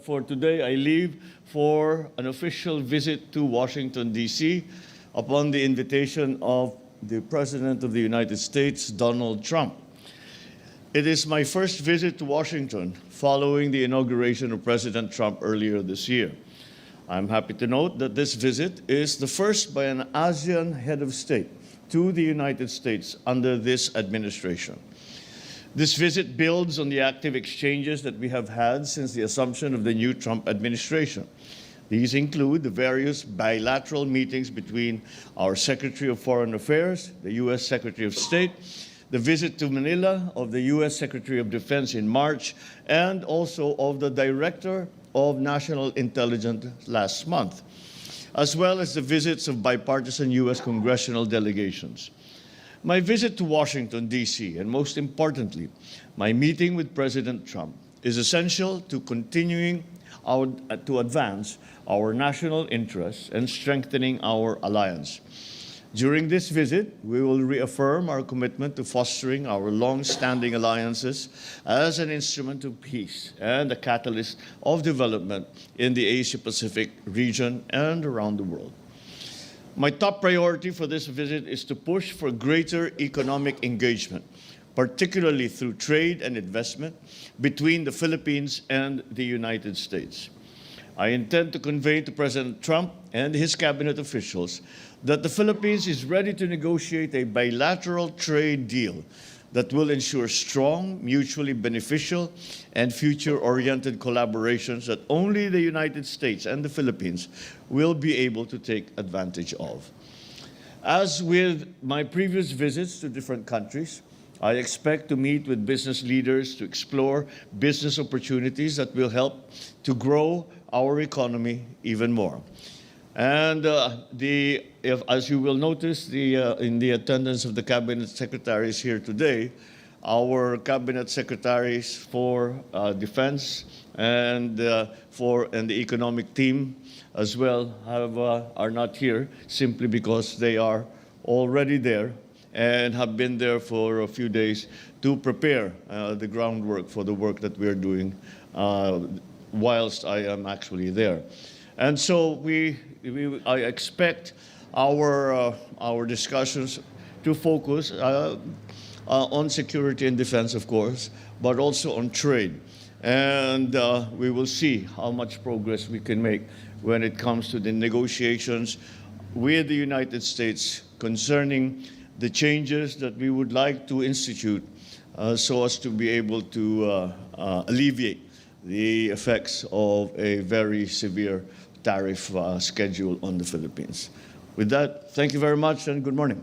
For today, I leave for an official visit to Washington, D.C. upon the invitation of the President of the United States, Donald Trump. It is my first visit to Washington following the inauguration of President Trump earlier this year. I'm happy to note that this visit is the first by an ASEAN head of state to the United States under this administration. This visit builds on the active exchanges that we have had since the assumption of the new Trump administration. These include the various bilateral meetings between our Secretary of Foreign Affairs, the U.S. Secretary of State, the visit to Manila of the U.S. Secretary of Defense in March, and also of the Director of National Intelligence last month, as well as the visits of bipartisan U.S. congressional delegations. My visit to Washington, D.C., and most importantly, my meeting with President Trump, is essential to continuing to advance our national interests and strengthening our alliance. During this visit, we will reaffirm our commitment to fostering our long-standing alliances as an instrument of peace and a catalyst of development in the Asia-Pacific region and around the world. My top priority for this visit is to push for greater economic engagement, particularly through trade and investment between the Philippines and the United States. I intend to convey to President Trump and his cabinet officials that the Philippines is ready to negotiate a bilateral trade deal that will ensure strong, mutually beneficial, and future-oriented collaborations that only the United States and the Philippines will be able to take advantage of. As with my previous visits to different countries, I expect to meet with business leaders to explore business opportunities that will help to grow our economy even more. And as you will notice, in the attendance of the cabinet secretaries here today, our cabinet secretaries for defense and the economic team as well are not here simply because they are already there and have been there for a few days to prepare the groundwork for the work that we are doing whilst I am actually there. And so I expect our discussions to focus on security and defense, of course, but also on trade. And we will see how much progress we can make when it comes to the negotiations with the United States concerning the changes that we would like to institute so as to be able to alleviate the effects of a very severe tariff schedule on the Philippines. With that, thank you very much and good morning.